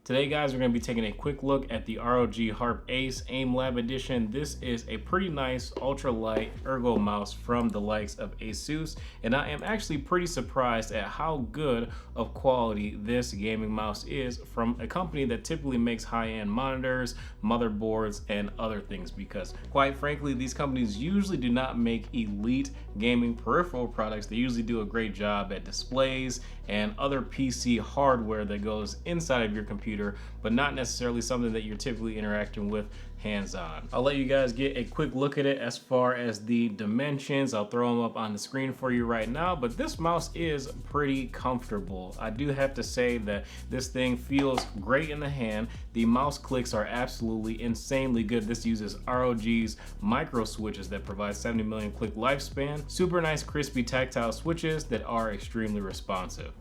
Today guys, we're going to be taking a quick look at the ROG Harpe Ace Aim Lab Edition. This is a pretty nice ultralight ergo mouse from the likes of Asus, and I am actually pretty surprised at how good of quality this gaming mouse is from a company that typically makes high-end monitors, motherboards, and other things, because quite frankly these companies usually do not make elite gaming peripheral products. They usually do a great job at displays and other PC hardware that goes inside of your computer, but not necessarily something that you're typically interacting with hands-on. I'll let you guys get a quick look at it as far as the dimensions. I'll throw them up on the screen for you right now, but this mouse is pretty comfortable. I do have to say that this thing feels great in the hand. The mouse clicks are absolutely insanely good. This uses ROG's micro switches that provide 70 million click lifespan. Super nice crispy tactile switches that are extremely responsive.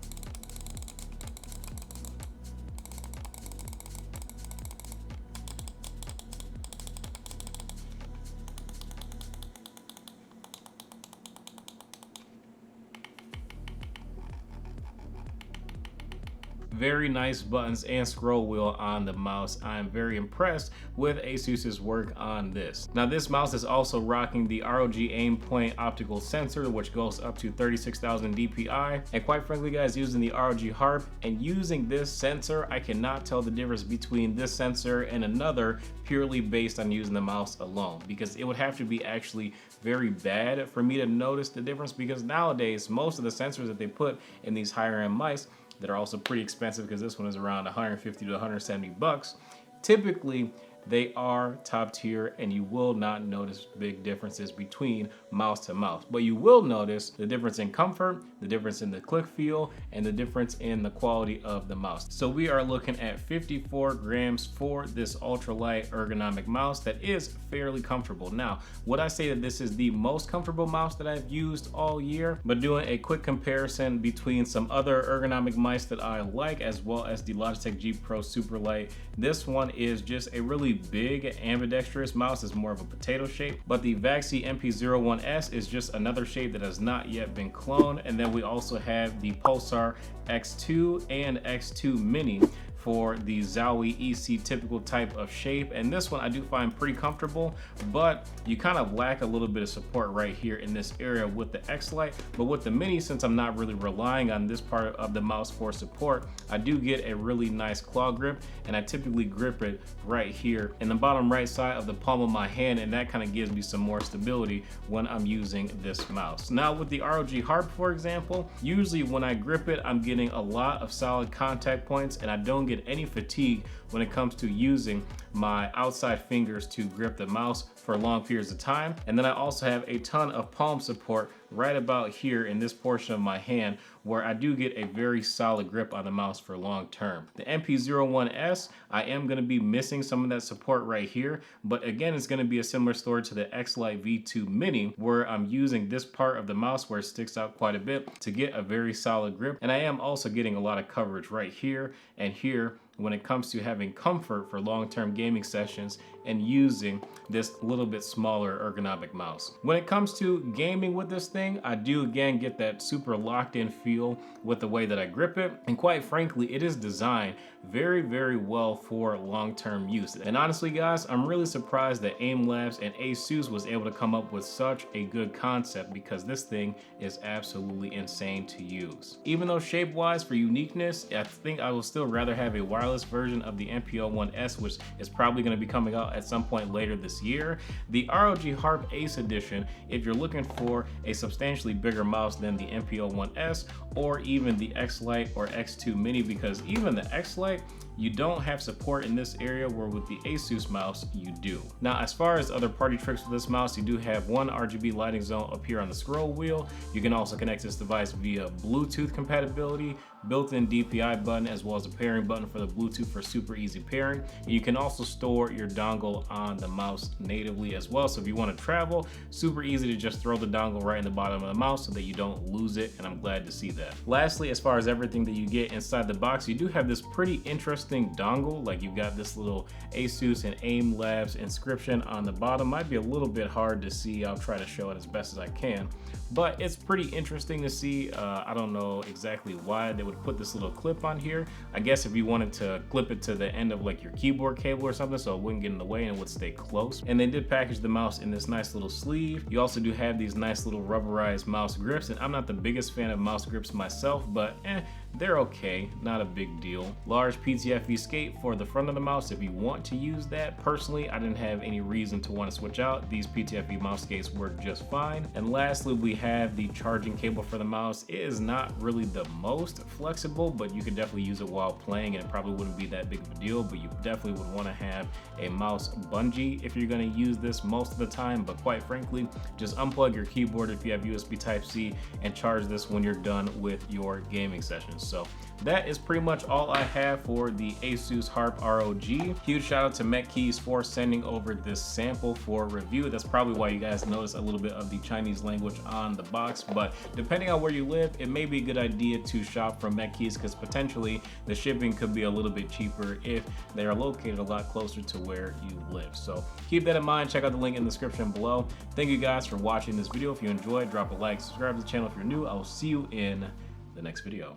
Very nice buttons and scroll wheel on the mouse. I am very impressed with Asus's work on this. Now this mouse is also rocking the ROG aim point optical sensor, which goes up to 36,000 DPI. And quite frankly guys, using the ROG Harpe and using this sensor, I cannot tell the difference between this sensor and another purely based on using the mouse alone, because it would have to be actually very bad for me to notice the difference, because nowadays most of the sensors that they put in these higher end mice that are also pretty expensive, because this one is around 150 to 170 bucks. Typically, they are top tier and you will not notice big differences between mouse to mouse, but you will notice the difference in comfort, the difference in the click feel, and the difference in the quality of the mouse. So we are looking at 54 grams for this ultralight ergonomic mouse that is fairly comfortable. Now, would I say that this is the most comfortable mouse that I've used all year? But doing a quick comparison between some other ergonomic mice that I like, as well as the Logitech G Pro Superlight, this one is just a really big ambidextrous mouse. Is more of a potato shape, but the Vaxi MP01S is just another shape that has not yet been cloned. And then we also have the Pulsar X2 and X2 Mini for the Zowie EC typical type of shape, and this one I do find pretty comfortable, but you kind of lack a little bit of support right here in this area with the X-Lite. But with the Mini, since I'm not really relying on this part of the mouse for support, I do get a really nice claw grip, and I typically grip it right here in the bottom right side of the palm of my hand, and that kind of gives me some more stability when I'm using this mouse. Now with the ROG Harpe, for example, usually when I grip it, I'm getting a lot of solid contact points, and I don't get any fatigue when it comes to using my outside fingers to grip the mouse for long periods of time. And then I also have a ton of palm support right about here in this portion of my hand, where I do get a very solid grip on the mouse for long term. The MP01S, I am going to be missing some of that support right here, but again, it's going to be a similar story to the X-Lite V2 Mini, where I'm using this part of the mouse where it sticks out quite a bit to get a very solid grip. And I am also getting a lot of coverage right here and here when it comes to having comfort for long-term gaming sessions and using this little bit smaller ergonomic mouse. When it comes to gaming with this thing, I do again get that super locked in feel with the way that I grip it. And quite frankly, it is designed very, very well for long-term use. And honestly guys, I'm really surprised that Aim Labs and Asus was able to come up with such a good concept, because this thing is absolutely insane to use. Even though shape-wise for uniqueness, I think I will still rather have a wireless version of the MP01S, which is probably going to be coming out at some point later this year. The ROG Harpe Ace Edition, if you're looking for a substantially bigger mouse than the MP01S or even the X-Lite or X2 Mini, because even the X-Lite, you don't have support in this area, where with the Asus mouse you do. Now as far as other party tricks with this mouse, you do have one RGB lighting zone up here on the scroll wheel. You can also connect this device via Bluetooth compatibility, built-in DPI button, as well as a pairing button for the Bluetooth for super easy pairing. And you can also store your dongle on the mouse natively as well. So if you want to travel, super easy to just throw the dongle right in the bottom of the mouse so that you don't lose it, and I'm glad to see that. Lastly, as far as everything that you get inside the box, you do have this pretty interesting dongle. Like, you've got this little Asus and Aim Labs inscription on the bottom. Might be a little bit hard to see. I'll try to show it as best as I can, but it's pretty interesting to see. I don't know exactly why they would put this little clip on here. I guess if you wanted to clip it to the end of like your keyboard cable or something so it wouldn't get in the way and it would stay close. And they did package the mouse in this nice little sleeve. You also do have these nice little rubberized mouse grips, and I'm not the biggest fan of mouse grips myself, but they're okay, not a big deal. Large PTFE skate for the front of the mouse if you want to use that. Personally, I didn't have any reason to want to switch out. These PTFE mouse skates work just fine. And lastly, we have the charging cable for the mouse. It is not really the most flexible, but you could definitely use it while playing and it probably wouldn't be that big of a deal, but you definitely would want to have a mouse bungee if you're going to use this most of the time. But quite frankly, just unplug your keyboard if you have USB Type-C and charge this when you're done with your gaming sessions. So that is pretty much all I have for the Asus Harpe ROG. Huge shout out to MechKeys for sending over this sample for review. That's probably why you guys notice a little bit of the Chinese language on the box, but depending on where you live, it may be a good idea to shop from MechKeys because potentially the shipping could be a little bit cheaper if they are located a lot closer to where you live. So keep that in mind. Check out the link in the description below. Thank you guys for watching this video. If you enjoyed, drop a like, subscribe to the channel if you're new. I will see you in the next video.